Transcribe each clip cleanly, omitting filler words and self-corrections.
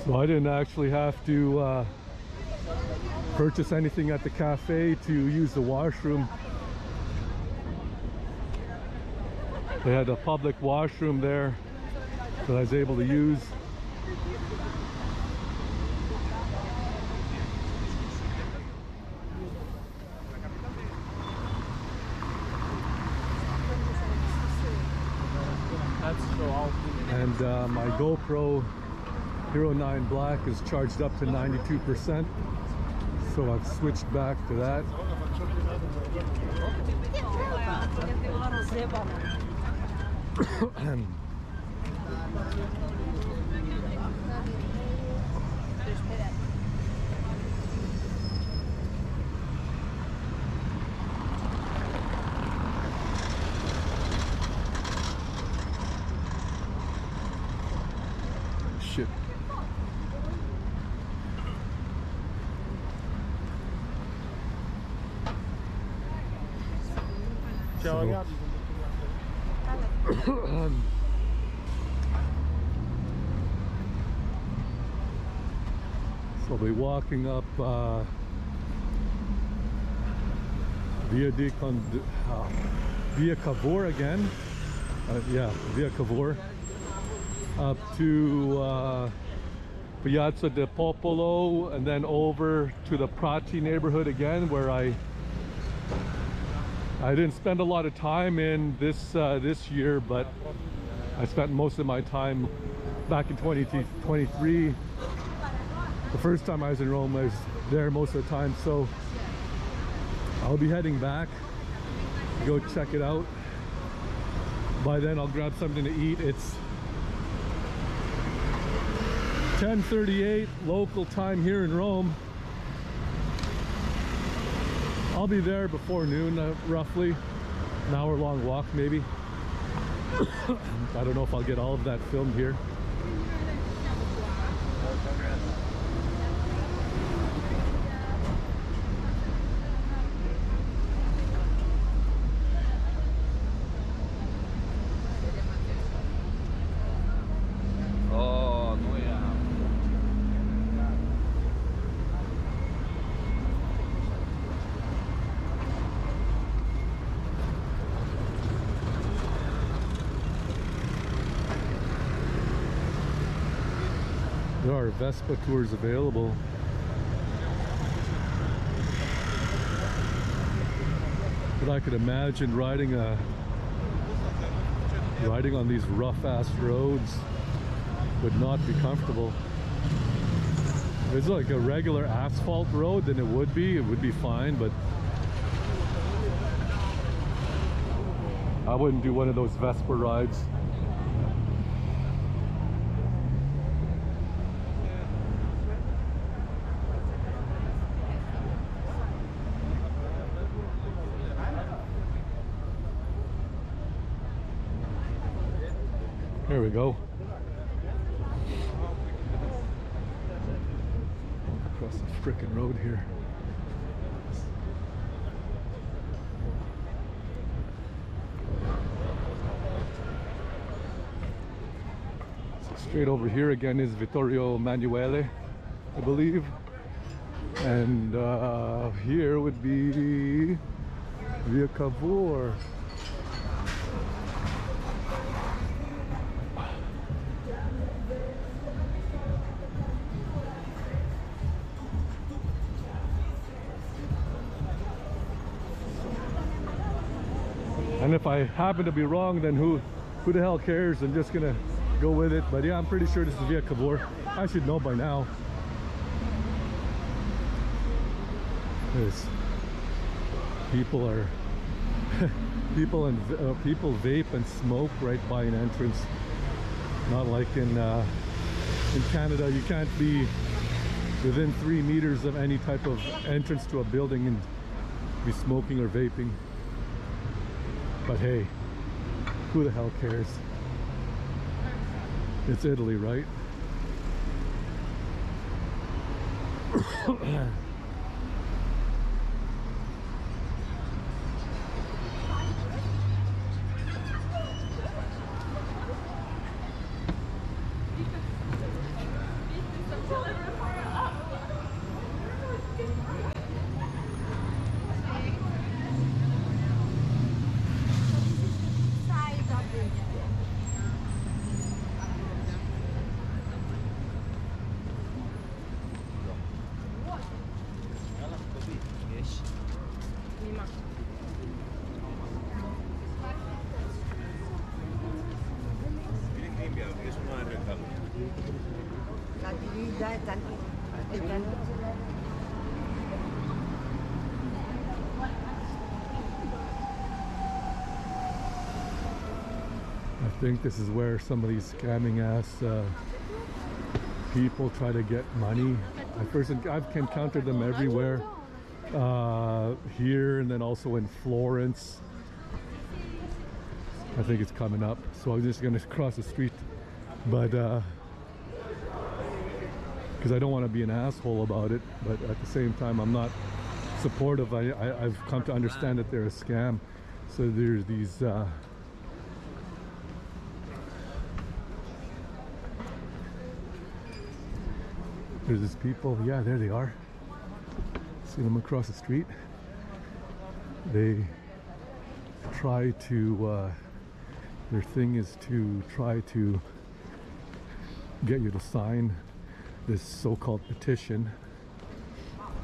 So I didn't actually have to purchase anything at the cafe to use the washroom. They had a public washroom there that I was able to use. And my GoPro Hero 9 Black is charged up to 92%, so I've switched back to that. Shit. So I'll be walking up Via Cavour again. Yeah, Via Cavour. Up to Piazza del Popolo, and then over to the Prati neighborhood again, where I didn't spend a lot of time in this year, but I spent most of my time back in 2023. The first time I was in Rome, I was there most of the time, so I'll be heading back to go check it out. By then I'll grab something to eat. It's 10:38 local time here in Rome. I'll be there before noon, roughly an hour-long walk maybe. I don't know if I'll get all of that filmed here. There are Vespa tours available. But I could imagine riding on these rough-ass roads would not be comfortable. If it's like a regular asphalt road, then it would be fine, but I wouldn't do one of those Vespa rides. There we go. Across the frickin' road here. So straight over here again is Vittorio Emanuele, I believe. And here would be Via Cavour. And if I happen to be wrong, then who the hell cares? I'm just gonna go with it. But yeah, I'm pretty sure this is Via Cavour. I should know by now. There's people are people vape and smoke right by an entrance. Not like in Canada, you can't be within 3 meters of any type of entrance to a building and be smoking or vaping. But hey, who the hell cares? It's Italy, right? I think this is where some of these scamming ass people try to get money. I've encountered them everywhere, here and then also in Florence. I think it's coming up, so I'm just gonna cross the street, but because I don't want to be an asshole about it, but at the same time I'm not supportive. I've come to understand that they're a scam. So there's these there's these people, yeah, there they are. See them across the street. They try to, their thing is to try to get you to sign this so-called petition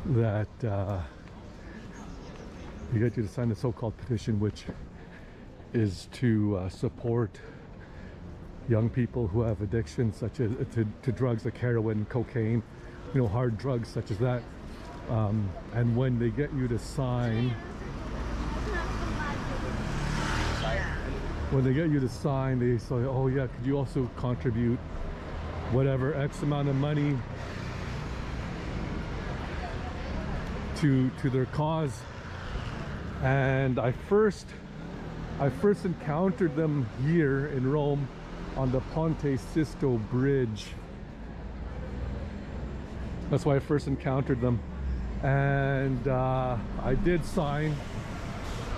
that they get you to sign the so-called petition, which is to support young people who have addictions such as to drugs like heroin, cocaine, you know, hard drugs such as that. And when they get you to sign, they say, oh yeah, could you also contribute whatever X amount of money to their cause. And I first encountered them here in Rome on the Ponte Sisto Bridge. That's why I first encountered them, and I did sign,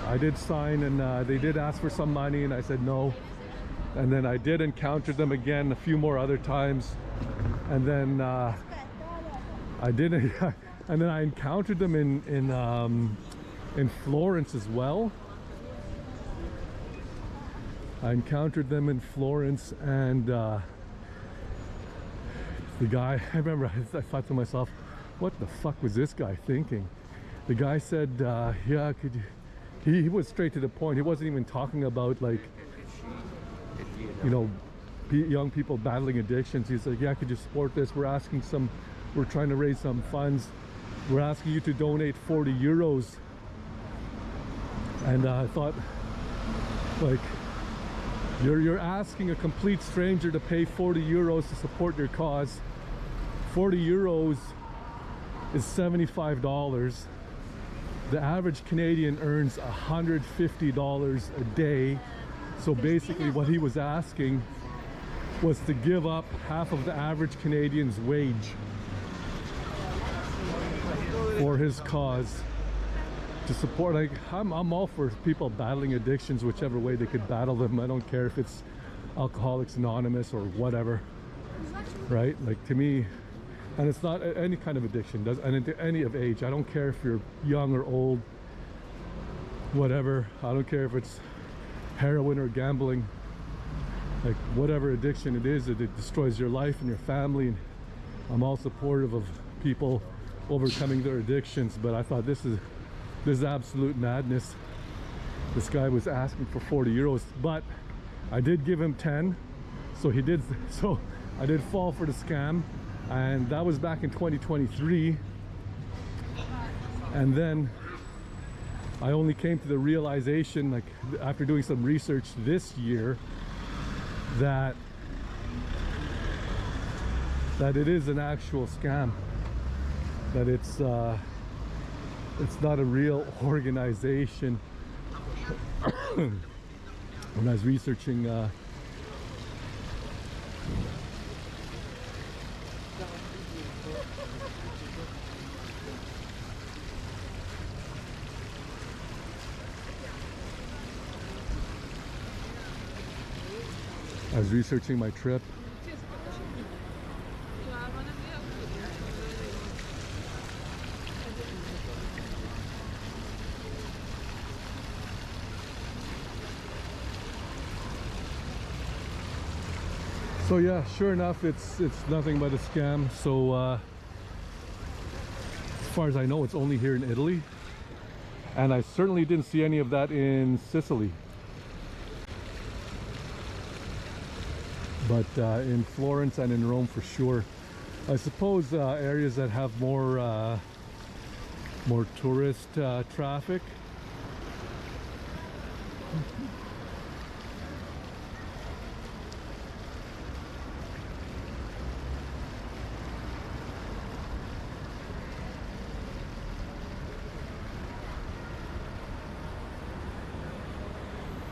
and they did ask for some money, and I said no. And then I did encounter them again a few more other times, and then I didn't. And then I encountered them in Florence as well. I encountered them in Florence, and the guy, I remember I thought to myself, what the fuck was this guy thinking? The guy said, yeah, could you, he was straight to the point. He wasn't even talking about, like, you know, young people battling addictions. He's like, yeah, could you support this? We're trying to raise some funds. We're asking you to donate 40 euros. And I thought, like, you're asking a complete stranger to pay 40 euros to support your cause. 40 euros is $75. The average Canadian earns $150 a day. So basically what he was asking was to give up half of the average Canadian's wage for his cause, to support. Like, I'm all for people battling addictions, whichever way they could battle them. I don't care if it's Alcoholics Anonymous or whatever, right? Like, to me, and it's not any kind of addiction, and any of age. I don't care if you're young or old, whatever. I don't care if it's heroin or gambling. Like, whatever addiction it is, it destroys your life and your family. And I'm all supportive of people overcoming their addictions, but I thought this is absolute madness. This guy was asking for 40 euros, but I did give him 10, so I did fall for the scam, and that was back in 2023. And then I only came to the realization, like, after doing some research this year, that it is an actual scam, that it's not a real organization. When I was researching my trip. So yeah, sure enough, it's nothing but a scam. So as far as I know, it's only here in Italy, and I certainly didn't see any of that in Sicily. but in Florence and in Rome for sure. I suppose areas that have more tourist traffic.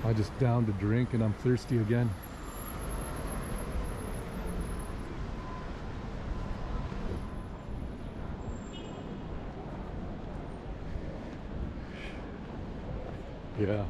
I just downed a drink and I'm thirsty again. Yeah.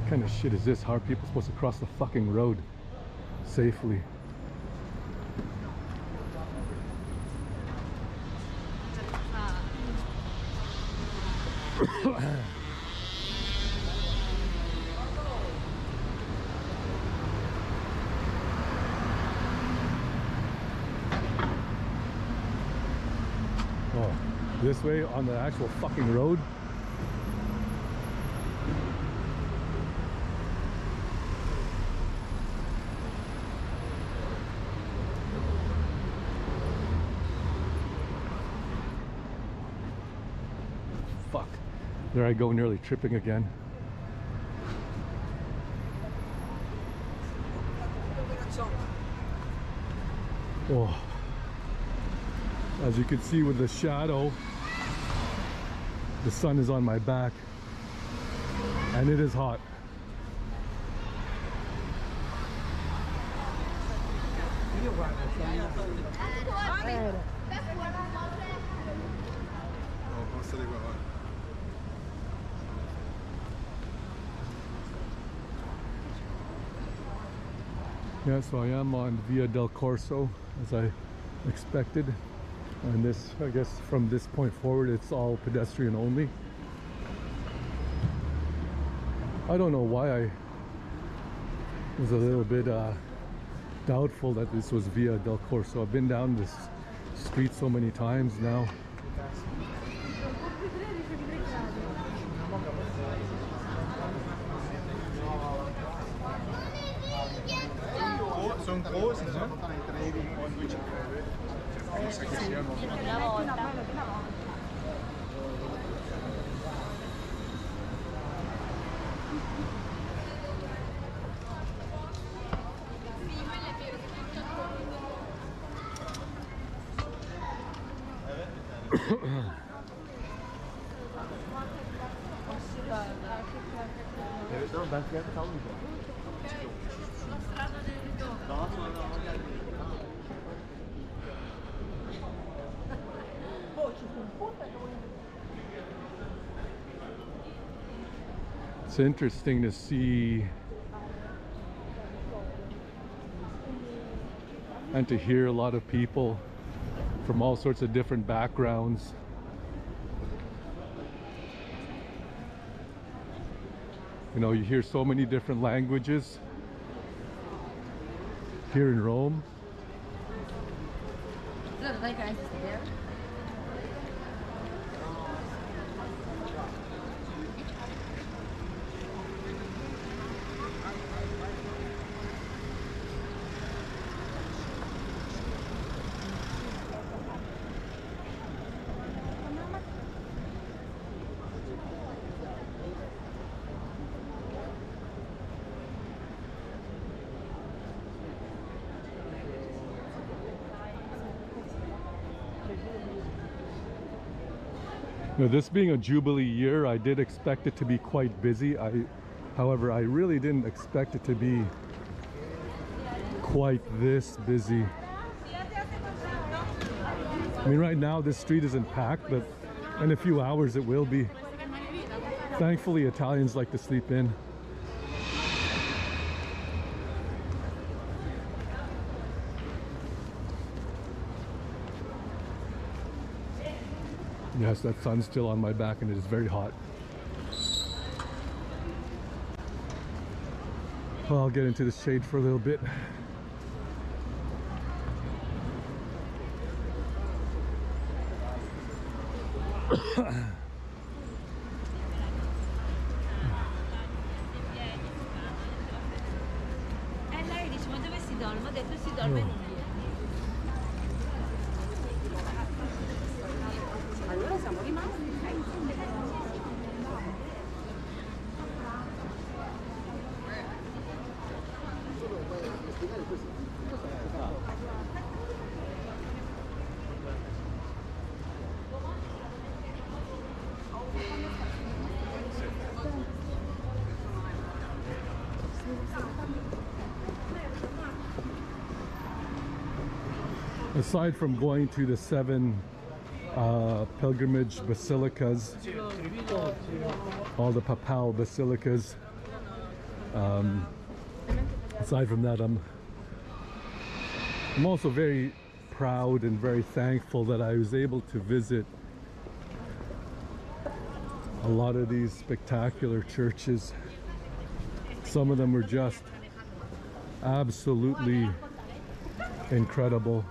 What kind of shit is this? How are people supposed to cross the fucking road safely? Oh, this way on the actual fucking road? Fuck. There I go, nearly tripping again. Oh. As you can see with the shadow, the sun is on my back and it is hot. Yeah, so I am on Via del Corso as I expected, and this, I guess from this point forward it's all pedestrian only. I don't know why I was a little bit doubtful that this was Via del Corso. I've been down this street so many times now. Sono cose, no? Evet, tamam, ben fiyatı kalmayacağım. Daha sonra It's interesting to see and to hear a lot of people from all sorts of different backgrounds. You know, you hear so many different languages here in Rome. Now, this being a Jubilee year, I did expect it to be quite busy. However, I really didn't expect it to be quite this busy. I mean, right now this street isn't packed, but in a few hours it will be. Thankfully, Italians like to sleep in. Yes, that sun's still on my back and it is very hot. Well, I'll get into the shade for a little bit. Lei dice, ma dove si dorme? Ho detto si dorme in un allora siamo rimasti. Aside from going to the 7 pilgrimage basilicas, all the papal basilicas, aside from that, I'm also very proud and very thankful that I was able to visit a lot of these spectacular churches. Some of them were just absolutely incredible.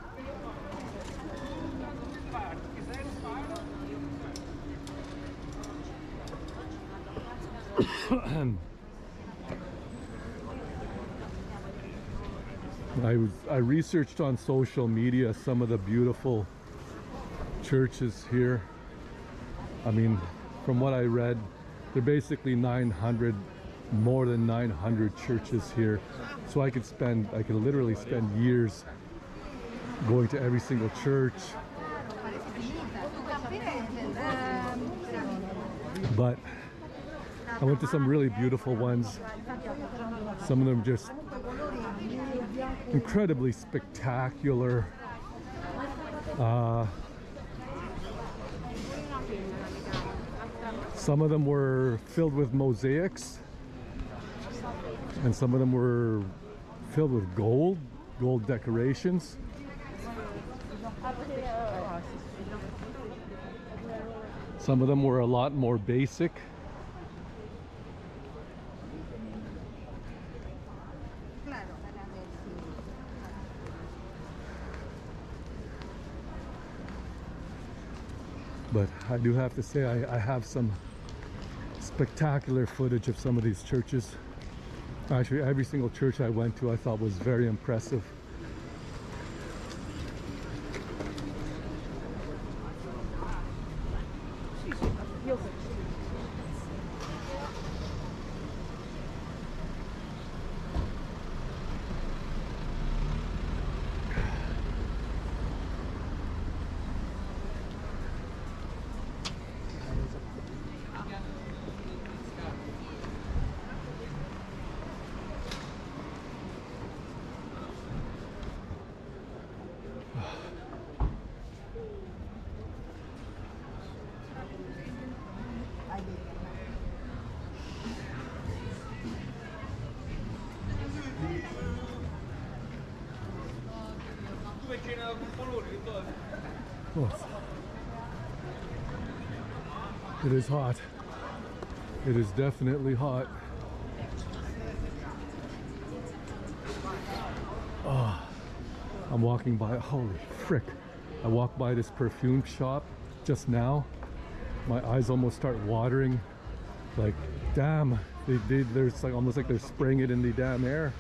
I researched on social media some of the beautiful churches here. I mean, from what I read, there are basically 900, more than 900 churches here. So I could literally spend years going to every single church. But I went to some really beautiful ones. Some of them just incredibly spectacular. Some of them were filled with mosaics, and some of them were filled with gold decorations. Some of them were a lot more basic. But I do have to say I have some spectacular footage of some of these churches. Actually, every single church I went to I thought was very impressive. Oh. It is hot. It is definitely hot. Oh, I'm walking by, holy frick. I walked by this perfume shop just now. My eyes almost start watering. Like, damn, there's like almost like they're spraying it in the damn air.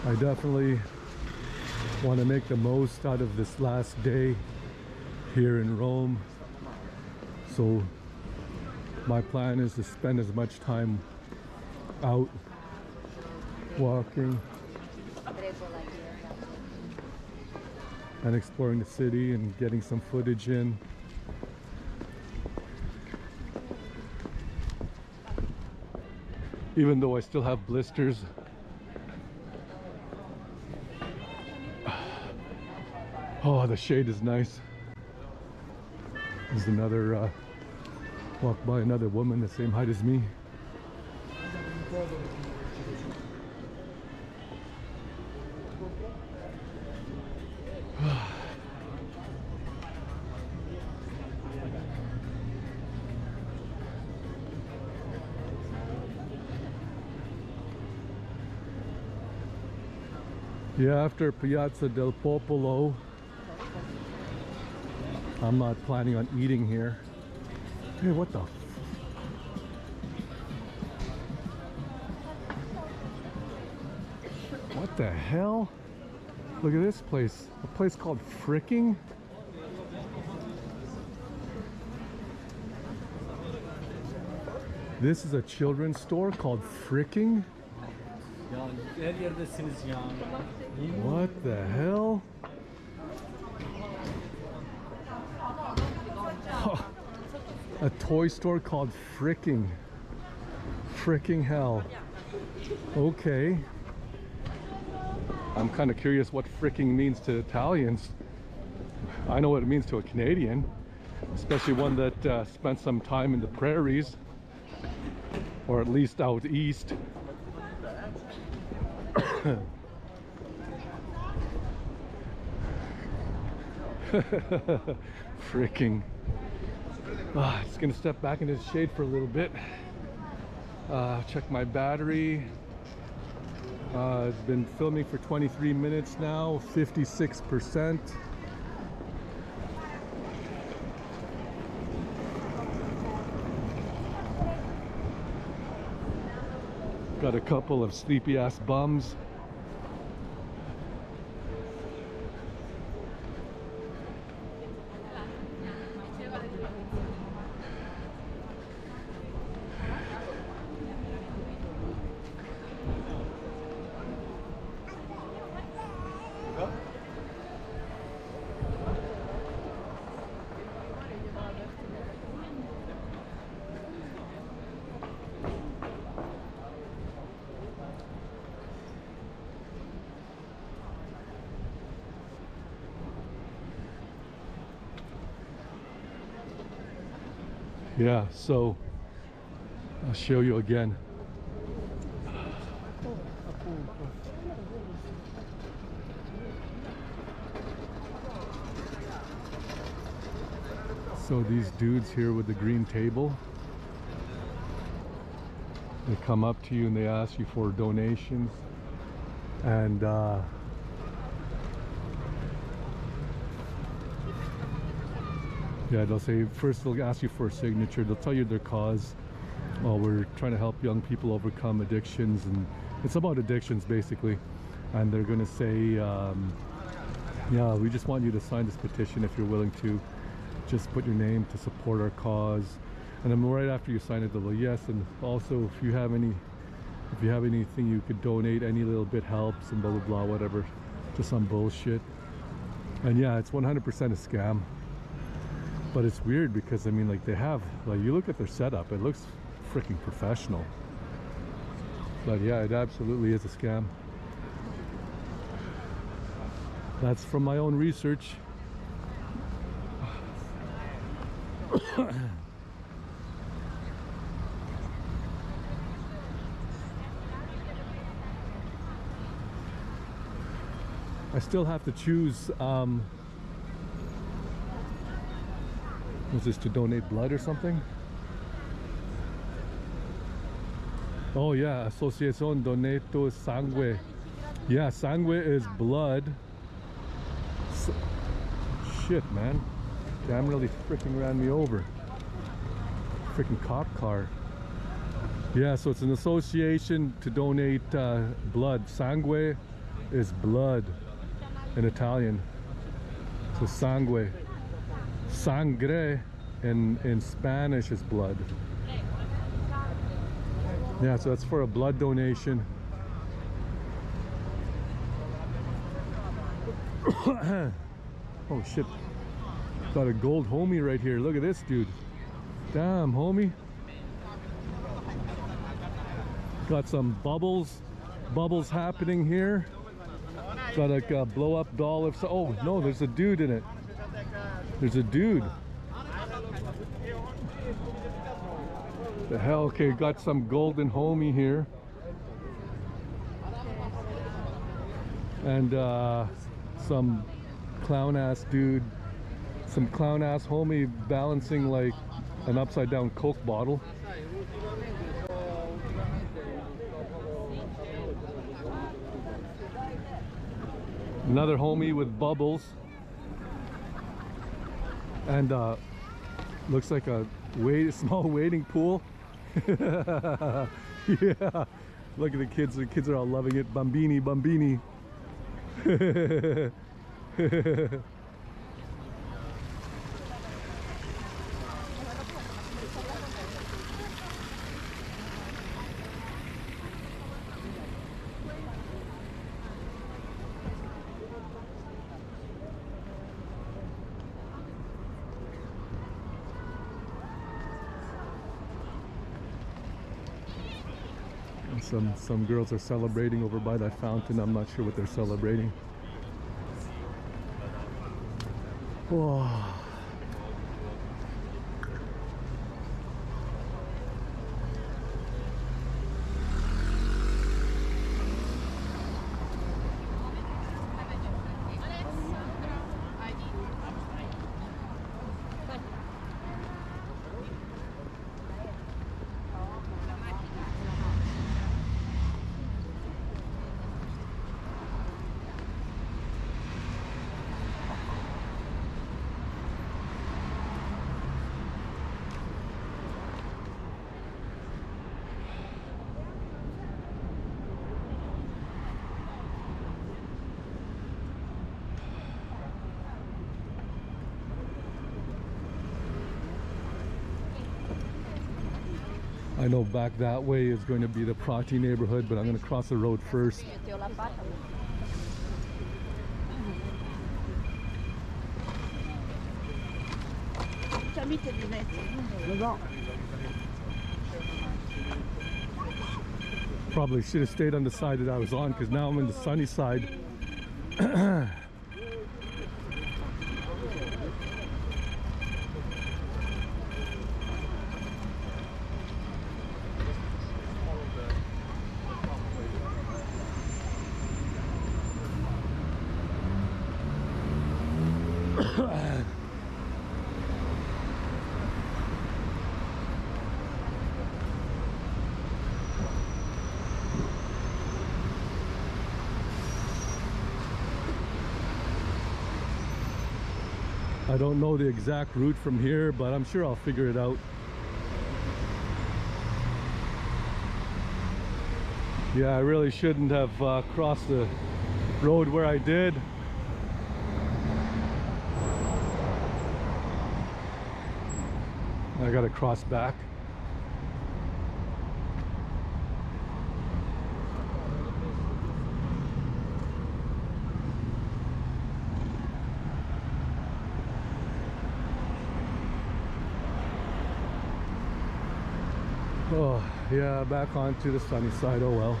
I definitely want to make the most out of this last day here in Rome. So my plan is to spend as much time out walking and exploring the city and getting some footage in. Even though I still have blisters. Oh, the shade is nice. There's another walk by another woman the same height as me. Yeah, after Piazza del Popolo, I'm not planning on eating here. Hey, what the what the hell? Look at this place. A place called Fricking? This is a children's store called Fricking? What the hell? A toy store called Fricking. Fricking hell. Okay. I'm kind of curious what fricking means to Italians. I know what it means to a Canadian, especially one that spent some time in the prairies, or at least out east. Fricking. Just gonna step back into the shade for a little bit. Check my battery. It's been filming for 23 minutes now, 56%. Got a couple of sleepy ass bums. Yeah, so I'll show you again. So these dudes here with the green table, they come up to you and they ask you for donations, and yeah, they'll say, first they'll ask you for a signature, they'll tell you their cause. Well, we're trying to help young people overcome addictions, and it's about addictions basically. And they're gonna say, yeah, we just want you to sign this petition if you're willing to. Just put your name to support our cause. And then right after you sign it, they'll go, yes, and also if you have anything you could donate, any little bit helps, and blah blah blah, whatever, just some bullshit. And yeah, it's 100% a scam. But it's weird because I mean, like, they have, like, you look at their setup, it looks freaking professional. But yeah, it absolutely is a scam. That's from my own research. I still have to choose, was this to donate blood or something? Oh yeah, Asociación Donato Sangue. Yeah, sangue is blood. Shit, man. Damn, really freaking ran me over. Freaking cop car. Yeah, so it's an association to donate blood. Sangue is blood in Italian. So sangue. Sangre in Spanish is blood. Yeah, so that's for a blood donation. Oh shit. Got a gold homie right here. Look at this dude. Damn, homie. Got some bubbles happening here. Got like a blow up doll of, oh no, there's a dude in it. There's a dude. The hell, okay, got some golden homie here. And some clown ass dude, some clown ass homie balancing like an upside down Coke bottle. Another homie with bubbles. And looks like a small wading pool. Yeah, look at the kids. The kids are all loving it. Bambini, bambini. Some girls are celebrating over by that fountain. I'm not sure what they're celebrating. Whoa. I know back that way is going to be the Prati neighborhood, but I'm going to cross the road first. Probably should have stayed on the side that I was on, because now I'm in the sunny side. I don't know the exact route from here, but I'm sure I'll figure it out. Yeah, I really shouldn't have crossed the road where I did. I gotta cross back. Oh, yeah, back onto the sunny side, oh well.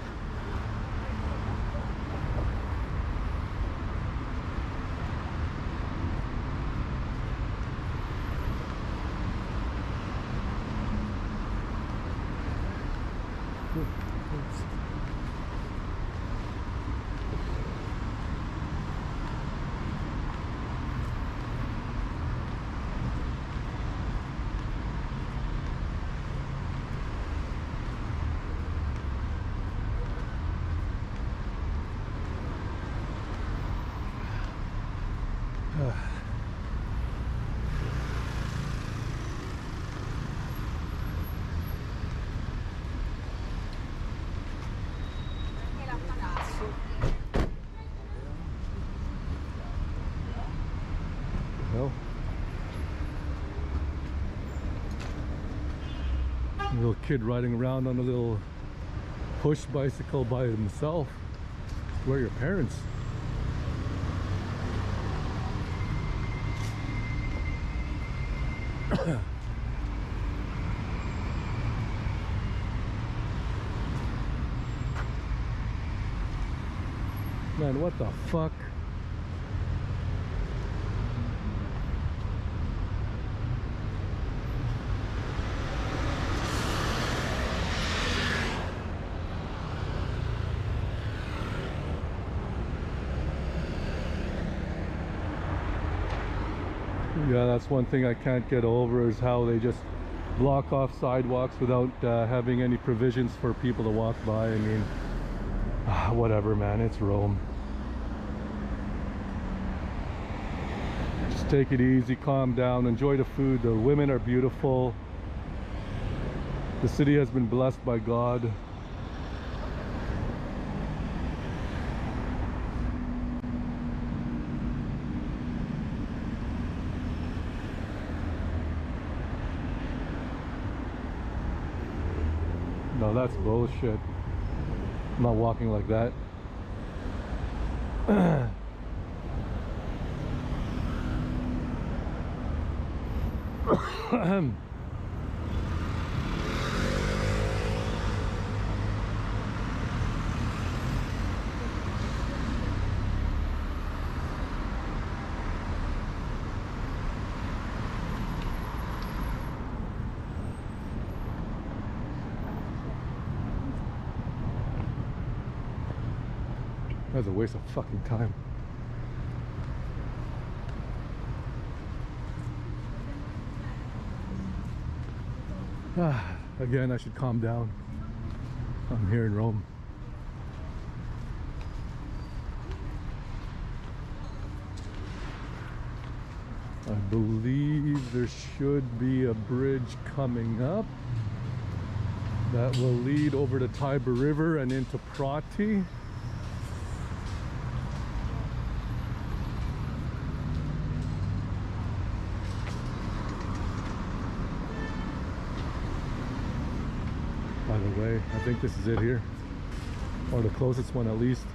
kid riding around on a little push bicycle by himself. Where are your parents? Man, what the fuck? Yeah, that's one thing I can't get over, is how they just block off sidewalks without having any provisions for people to walk by. I mean, whatever, man, it's Rome. Just take it easy, calm down, enjoy the food. The women are beautiful. The city has been blessed by God. No, that's bullshit. I'm not walking like that. That's a waste of fucking time. Again, I should calm down. I'm here in Rome. I believe there should be a bridge coming up that will lead over the Tiber River and into Prati. By the way, I think this is it here, or the closest one at least.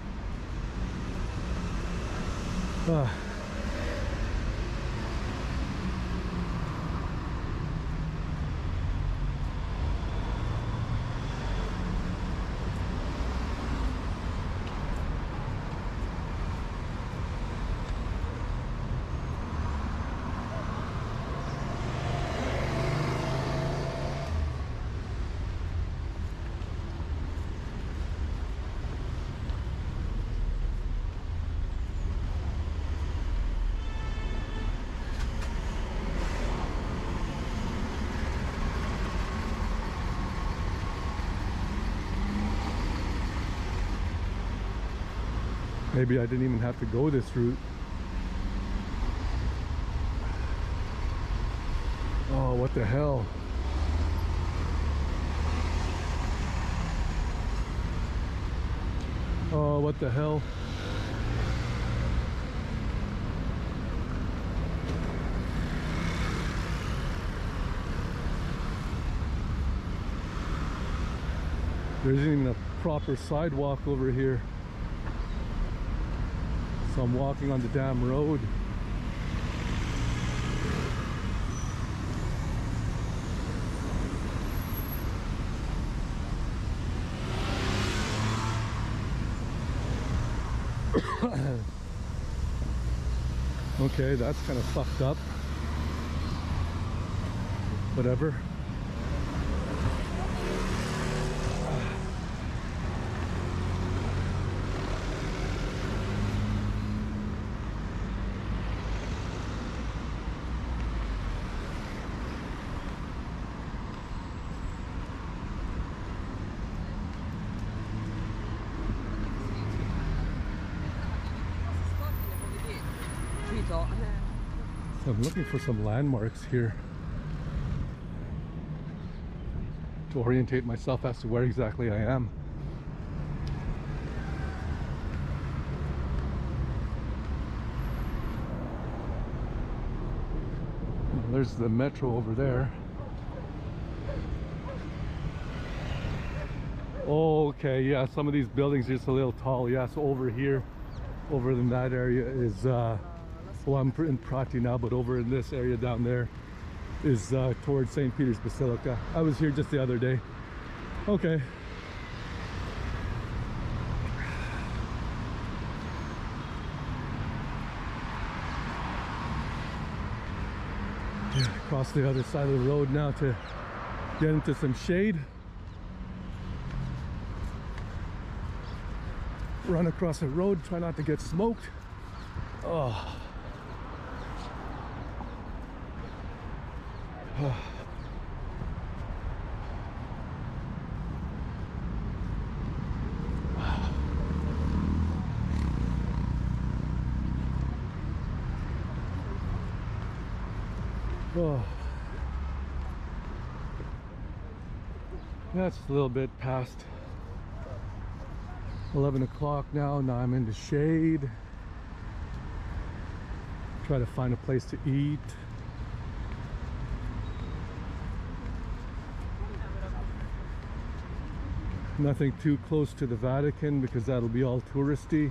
Maybe I didn't even have to go this route. Oh, what the hell? Oh, what the hell? There isn't even a proper sidewalk over here. So I'm walking on the damn road. Okay, that's kind of fucked up. Whatever. So I'm looking for some landmarks here to orientate myself as to where exactly I am. There's the metro over there. Oh, okay, yeah, some of these buildings are just a little tall. Yeah, so over here, over in that area is, well, I'm in Prati now, but over in this area down there is towards St. Peter's Basilica. I was here just the other day. Okay. Yeah, across the other side of the road now to get into some shade. Run across the road, try not to get smoked. Oh. Oh. That's a little bit past 11 o'clock now. Now I'm in the shade. Try to find a place to eat. Nothing too close to the Vatican because that'll be all touristy.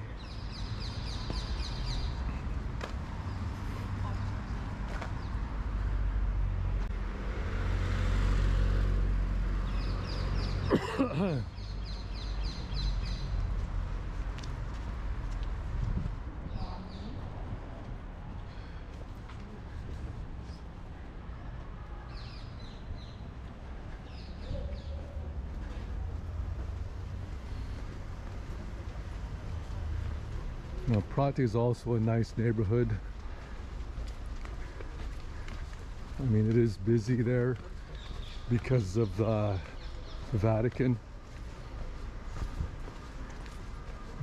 Now, Prati is also a nice neighborhood. I mean, it is busy there because of the Vatican,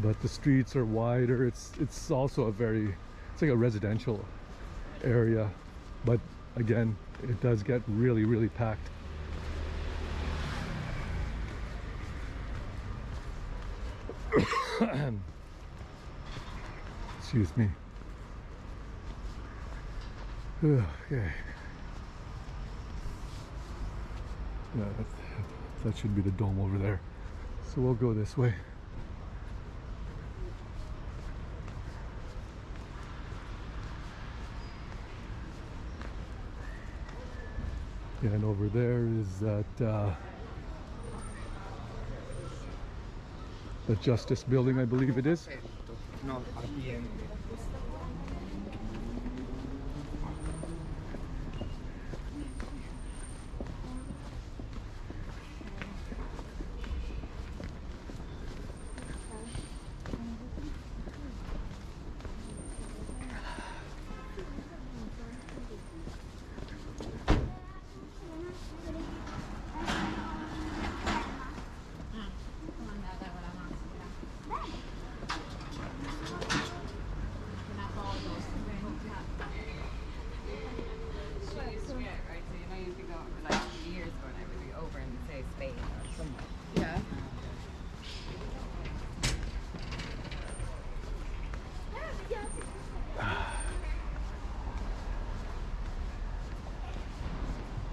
but the streets are wider. It's also it's like a residential area, but again, it does get really packed. Excuse me. Okay. Yeah, that should be the dome over there. So we'll go this way. Yeah, and over there is that the Justice Building, I believe it is. No,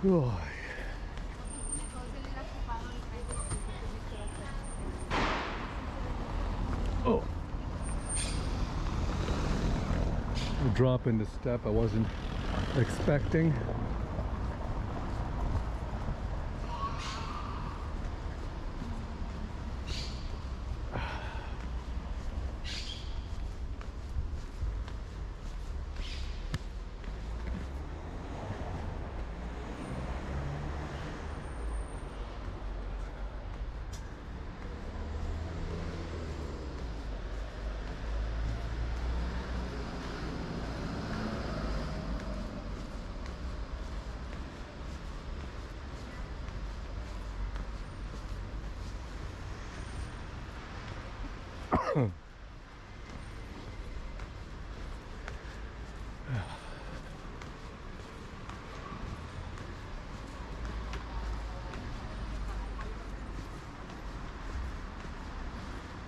Oh. Oh. A drop in the step I wasn't expecting.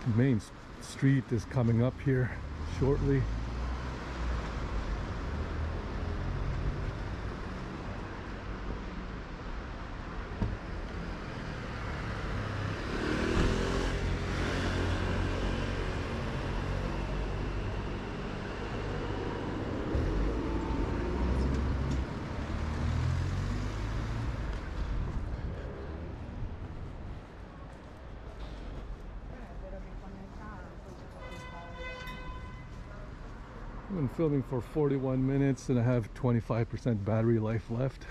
The main street is coming up here shortly. I've been filming for 41 minutes and I have 25% battery life left.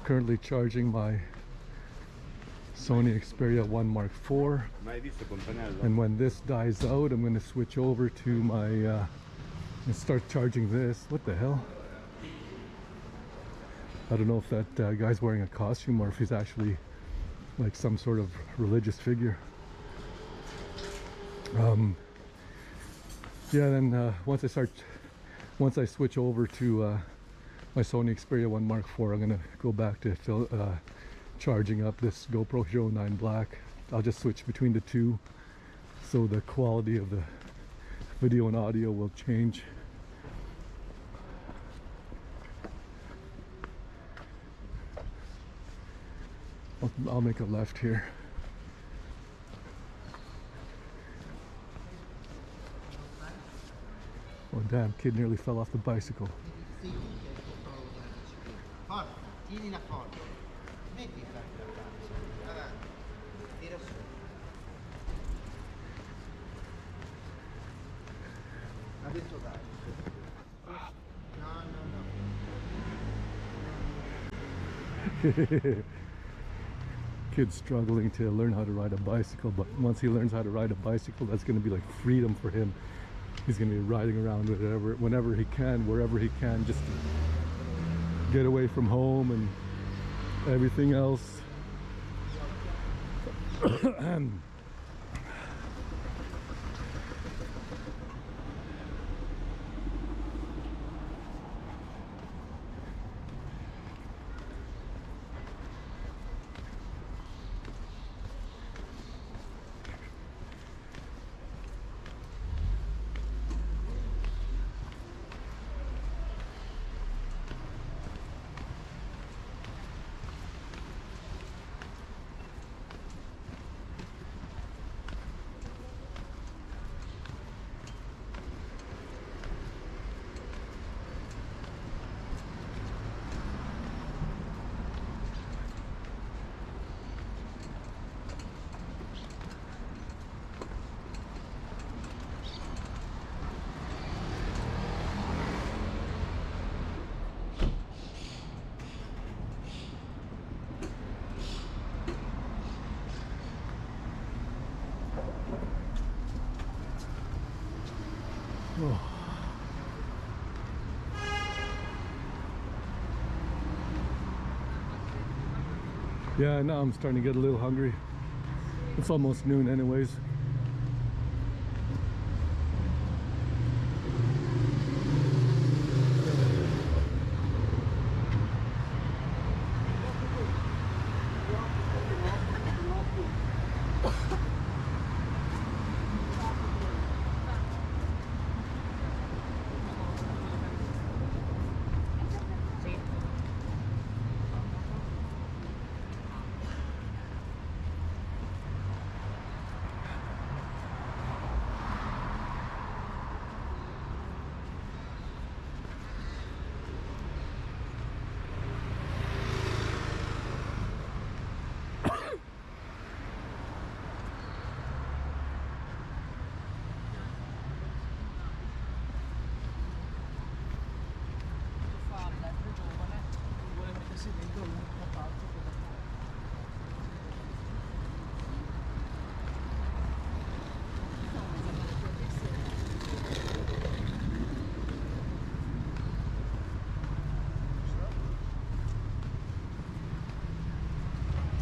Currently charging my Sony Xperia 1 Mark IV, and when this dies out I'm going to switch over to my and start charging this. What the hell? I don't know if that guy's wearing a costume or if he's actually like some sort of religious figure. Yeah, then once I switch over to my Sony Xperia 1 Mark IV, I'm gonna go back to charging up this GoPro Hero 9 Black. I'll just switch between the two, so the quality of the video and audio will change. I'll make a left here. Oh damn, kid nearly fell off the bicycle. Forza, tienila forte. Metti il braccio da parte. Avanti. Tira su. Adesso dai. No, no, no. Kid's struggling to learn how to ride a bicycle, but once he learns how to ride a bicycle, that's going to be like freedom for him. He's going to be riding around whenever he can, wherever he can, just to get away from home and everything else. Oh. Yeah, now I'm starting to get a little hungry. It's almost noon anyways.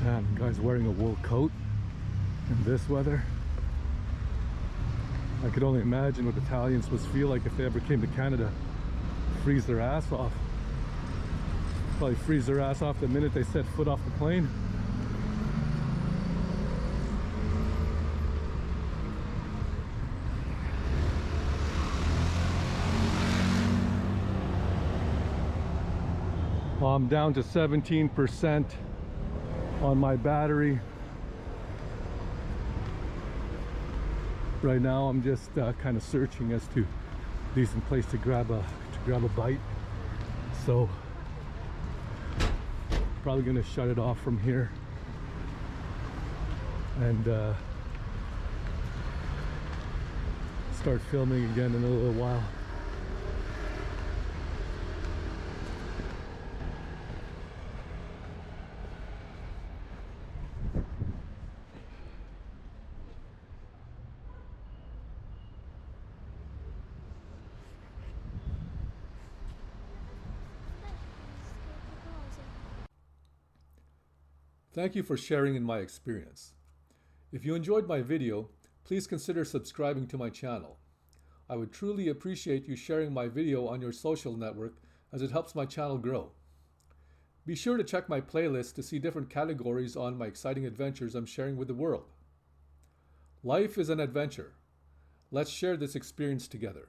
Damn, the guy's wearing a wool coat in this weather. I could only imagine what Italians must feel like if they ever came to Canada. Freeze their ass off. Probably freeze their ass off the minute they set foot off the plane. Well, I'm down to 17% on my battery. Right now I'm just kind of searching as to a decent place to grab a bite. So probably gonna shut it off from here. and start filming again in a little while. Thank you for sharing in my experience. If you enjoyed my video, please consider subscribing to my channel. I would truly appreciate you sharing my video on your social network as it helps my channel grow. Be sure to check my playlist to see different categories on my exciting adventures I'm sharing with the world. Life is an adventure. Let's share this experience together.